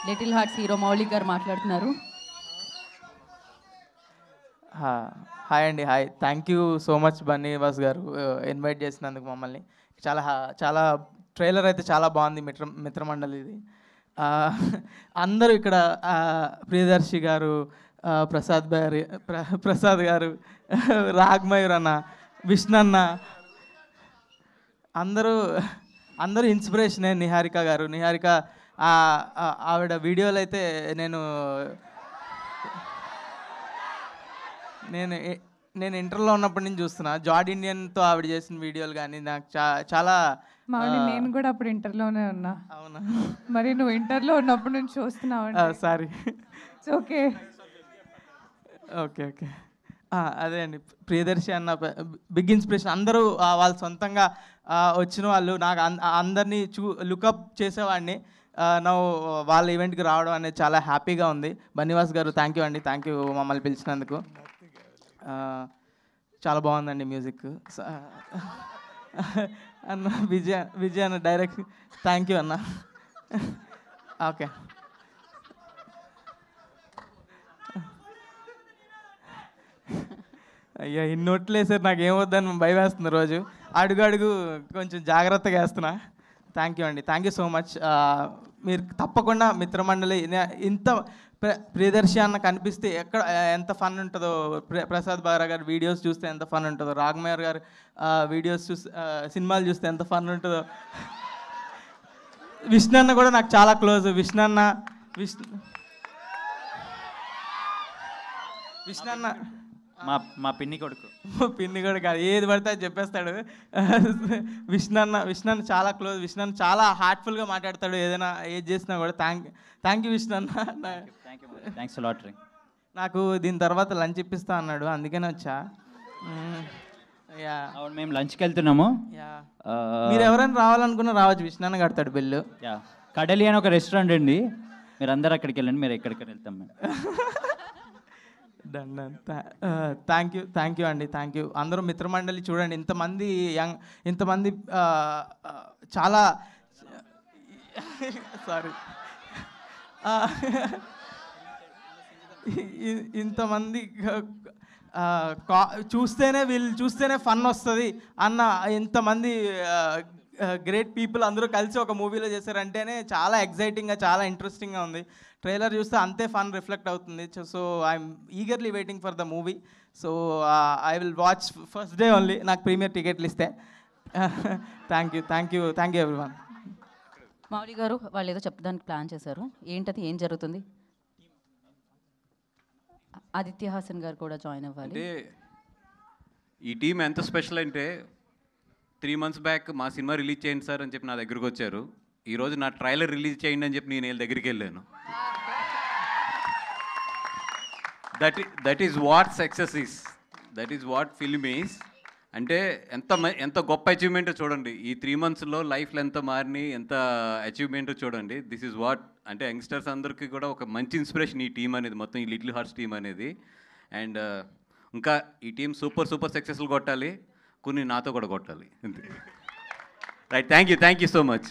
Little hearts hero Maulik గారు మాట్లాడుతున్నారు. Hi అండి, hi. Thank you so much Bunny Vas గారు ఇన్వైట్ చేసినందుకు మమ్మల్ని. చాలా చాలా ట్రైలర్ అయితే చాలా బాగుంది. మిత్రమండలిది. అందరూ ఇక్కడ ప్రియదర్శి గారు, ప్రసాద్ గారు, రాగ్మయూర్ అన్న, విష్ణన్న, అందరూ ఇన్స్పిరేషనే. నిహారిక గారు, ఆవిడ వీడియోలు అయితే నేను ఇంటర్లో ఉన్నప్పటి నుంచి చూస్తున్నా. జార్డ్ ఇండియన్తో ఆవిడ చేసిన వీడియోలు కానీ నాకు చాలా నేను కూడా అప్పుడు ఇంటర్లోనే ఉన్నా. అవునా? మరి నువ్వు ఇంటర్లో ఉన్నప్పటి నుంచి చూస్తున్నావు. సారీ. ఓకే ఓకే ఓకే అదే అండి, ప్రియదర్శి అన్న బిగ్ ఇన్స్పిరేషన్. అందరూ వాళ్ళు సొంతంగా వచ్చిన వాళ్ళు. నాకు అందరినీ లుకప్ చేసేవాడిని. వాళ్ళ ఈవెంట్కి రావడం అనేది చాలా హ్యాపీగా ఉంది. బన్నీవాస్ గారు థ్యాంక్ యూ అండి, థ్యాంక్ యూ మమ్మల్ని పిలిచినందుకు. చాలా బాగుందండి మ్యూజిక్. అన్న విజయ్ అన్న డైరెక్ట్ థ్యాంక్ యూ అన్న. ఓకే, అయ్యా ఇన్నొట్లు వేసారు, నాకు ఏమొద్దని భయం వేస్తుంది రోజు. అడుగు కొంచెం జాగ్రత్తగా వేస్తున్నా. థ్యాంక్ యూ అండి, థ్యాంక్ యూ సో మచ్. మీరు తప్పకుండా మిత్రమండలి ఇంత ప్రియదర్శి అన్న కనిపిస్తే ఎంత ఫన్ ఉంటుందో, ప్రసాద్ బారా గారు వీడియోస్ చూస్తే ఎంత ఫన్ ఉంటుందో, రాగ్మయూర్ గారు వీడియోస్ సినిమాలు చూస్తే ఎంత ఫన్ ఉంటుందో. విష్ణన్న కూడా నాకు చాలా క్లోజ్. విష్ణన్న మా పిన్ని కొడుకు. పిన్ని కూడా కాదు, ఏది పడితే అది చెప్పేస్తాడు. విష్ణన్న చాలా క్లోజ్. విష్ణన్న చాలా హార్ట్ఫుల్గా మాట్లాడతాడు. ఏదైనా ఏది చేసినా కూడా థ్యాంక్ యూ విష్ణన్న. నాకు దీని తర్వాత లంచ్ ఇప్పిస్తా అన్నాడు, అందుకనే వచ్చా. మేము లంచ్కి వెళ్తున్నాము. మీరు ఎవరైనా రావాలనుకున్నా రావచ్చు, విష్ణన్న కడతాడు బిల్లు. కడలి అని ఒక రెస్టారెంట్ అండి, మీరు అందరు అక్కడికి వెళ్ళండి, మీరు ఎక్కడికి వెళ్తాం మేము. థ్యాంక్ యూ అండి, థ్యాంక్ యూ. అందరూ మిత్రమండలి చూడండి, ఇంతమంది చాలా సారీ ఇంతమంది చూస్తేనే ఫన్ వస్తుంది అన్న ఇంతమంది గ్రేట్ పీపుల్ అందరూ కలిసి ఒక మూవీలో చేశారంటేనే చాలా ఎగ్జైటింగ్గా, చాలా ఇంట్రెస్టింగ్గా ఉంది. ట్రైలర్ చూస్తే అంతే ఫన్ రిఫ్లెక్ట్ అవుతుంది. So I'm eagerly waiting for the movie. So I will watch first day only, నాకు ప్రీమియర్ టికెట్లు ఇస్తే. Thank you everyone. మౌలి గారు వాళ్ళు ఏదో చెప్పడానికి ప్లాన్ చేశారు, ఏంటది, ఏం జరుగుతుంది? ఆదిత్య హాసన్ గారు కూడా జాయిన్ అవ్వాలి. అంటే ఈ టీం ఎంత స్పెషల్ అంటే 3 months బ్యాక్ మా సినిమా రిలీజ్ చేయండి సార్ అని చెప్పి నా దగ్గరకు వచ్చారు. ఈరోజు నా ట్రైలర్ రిలీజ్ చేయండి అని చెప్పి నేను వీళ్ళ దగ్గరికి వెళ్ళాను. That is what success is, that is what film is. అంటే ఎంత గొప్ప అచీవ్మెంట్ చూడండి. ఈ 3 monthsలో లైఫ్లో ఎంత మారినాయి, ఎంత అచీవ్మెంట్ చూడండి. దిస్ ఈజ్ వాట్ అంటే యంగ్స్టర్స్ అందరికీ కూడా ఒక మంచి ఇన్స్పిరేషన్ ఈ టీం అనేది, మొత్తం ఈ లిటిల్ హార్ట్స్ టీం అనేది. అండ్ ఇంకా ఈ టీం సూపర్ సక్సెస్ఫుల్ కొట్టాలి, కొన్ని నాతో కూడా కొట్టాలి. Right, thank you so much.